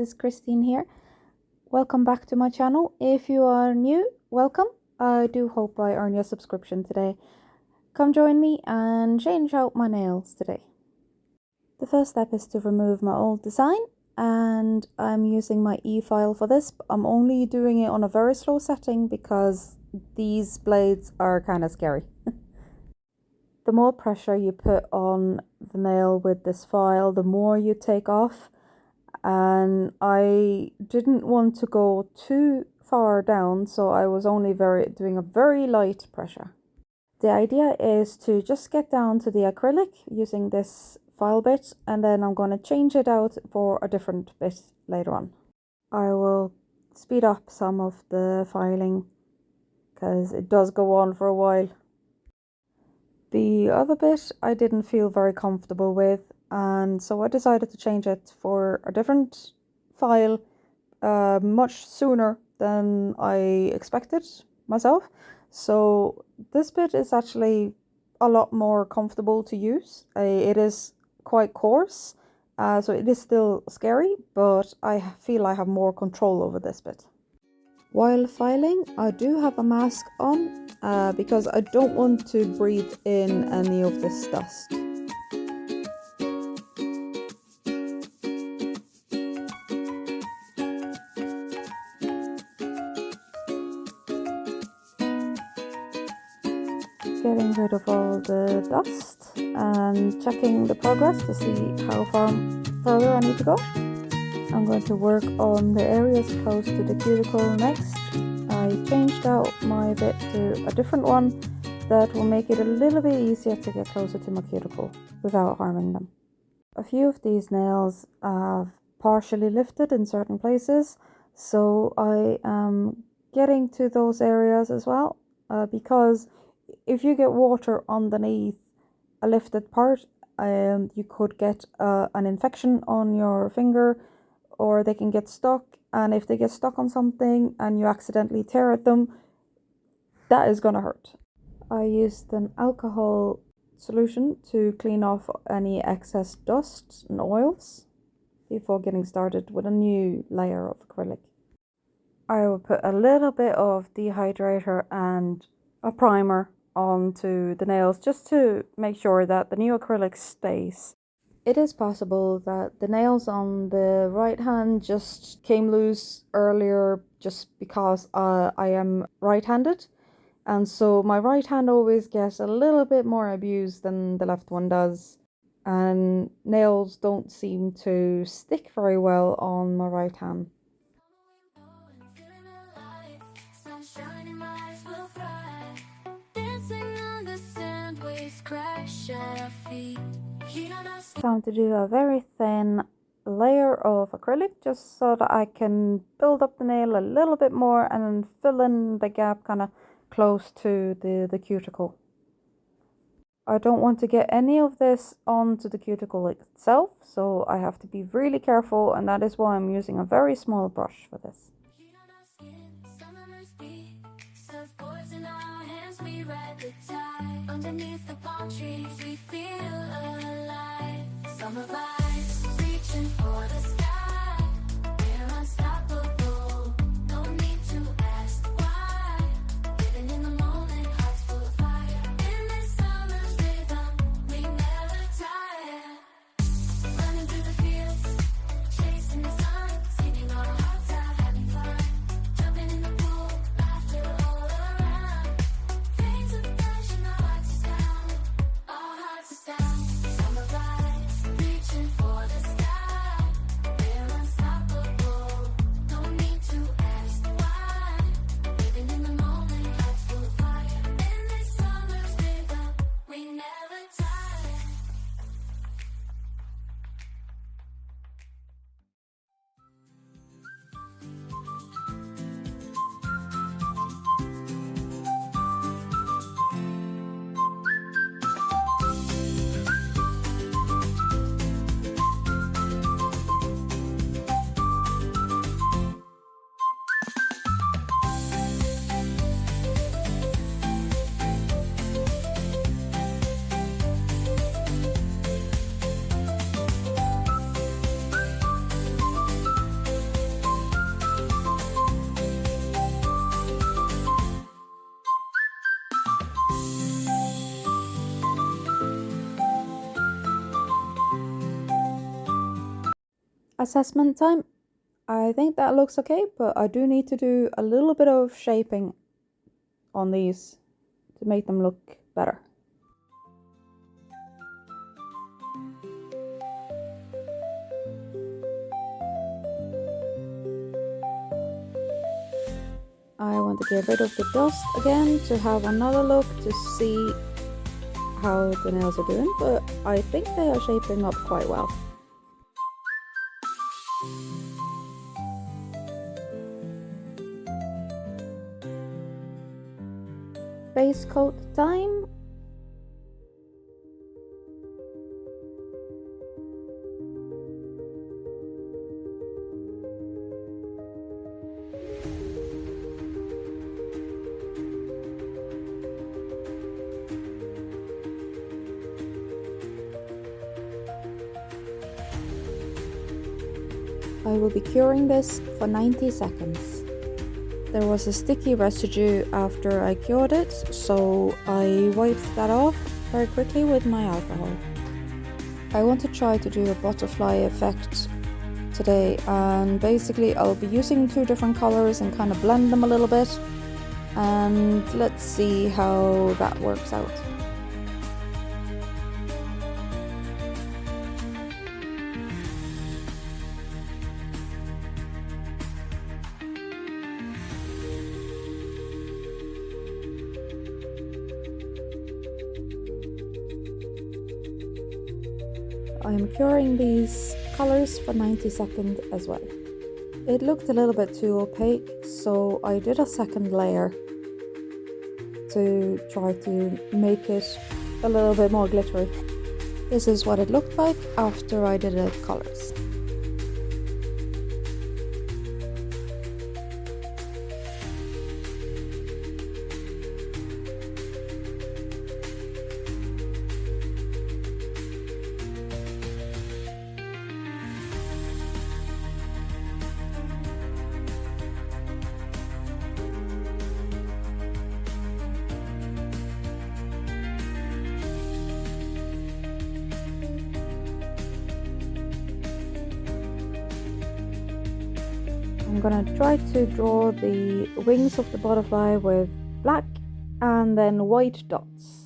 is Christine here. Welcome back to my channel. If you are new, welcome. I do hope I earn your subscription today. Come join me and change out my nails today. The first step is to remove my old design, and I'm using my e-file for this. I'm only doing it on a very slow setting because these blades are kind of scary. The more pressure you put on the nail with this file, the more you take off. And I didn't want to go too far down, so I was only doing a very light pressure. The idea is to just get down to the acrylic using this file bit, and then I'm going to change it out for a different bit later on. I will speed up some of the filing because it does go on for a while. The other bit I didn't feel very comfortable with, and so I decided to change it for a different file much sooner than I expected myself. So this bit is actually a lot more comfortable to use. It is quite coarse, so it is still scary, but I feel I have more control over this bit. While filing, I do have a mask on because I don't want to breathe in any of this dust. Getting rid of all the dust and checking the progress to see how far further I need to go. I'm going to work on the areas close to the cuticle next. I changed out my bit to a different one that will make it a little bit easier to get closer to my cuticle without harming them. A few of these nails have partially lifted in certain places, so I am getting to those areas as well, because if you get water underneath a lifted part, you could get an infection on your finger, or they can get stuck, and if they get stuck on something and you accidentally tear at them, that is gonna hurt. I used an alcohol solution to clean off any excess dust and oils before getting started with a new layer of acrylic. I will put a little bit of dehydrator and a primer onto the nails just to make sure that the new acrylic stays. It is possible that the nails on the right hand just came loose earlier just because I am right-handed, and so my right hand always gets a little bit more abuse than the left one does, and nails don't seem to stick very well on my right hand. Time to do a very thin layer of acrylic just so that I can build up the nail a little bit more and fill in the gap kind of close to the cuticle. I don't want to get any of this onto the cuticle itself, so I have to be really careful, and that is why I'm using a very small brush for this. Underneath the palm trees, we feel alive. Summer vibes, reaching for the sky. We're unstoppable. No need to ask why. Living in the moment, hearts full of fire. In this summer's rhythm, we never tire. Running through the fields, chasing the sun, singing on a hot top, having fun. Jumping in the pool, laughter all around. Things of passion, our hearts astound. Our hearts astound. Summer vibes, reaching for assessment time. I think that looks okay, but I do need to do a little bit of shaping on these to make them look better. I want to get rid of the dust again to have another look to see how the nails are doing, but I think they are shaping up quite well. Base coat time. I will be curing this for 90 seconds. There was a sticky residue after I cured it, so I wiped that off very quickly with my alcohol. I want to try to do a butterfly effect today, and basically I'll be using 2 different colors and kind of blend them a little bit, and let's see how that works out. I am curing these colors for 90 seconds as well. It looked a little bit too opaque, so I did a second layer to try to make it a little bit more glittery. This is what it looked like after I did the colors. I'm gonna try to draw the wings of the butterfly with black and then white dots.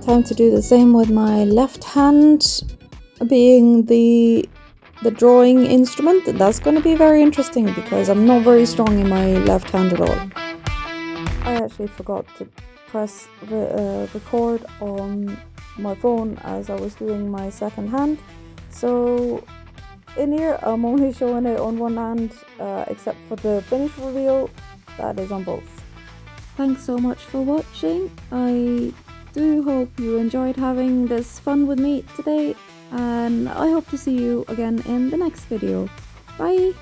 Time to do the same with my left hand being the drawing instrument. That's going to be very interesting because I'm not very strong in my left hand at all. I actually forgot to press record on my phone as I was doing my second hand, so in here. I'm only showing it on one hand, except for the finish reveal, that is on both. Thanks so much for watching. I do hope you enjoyed having this fun with me today, and I hope to see you again in the next video. Bye!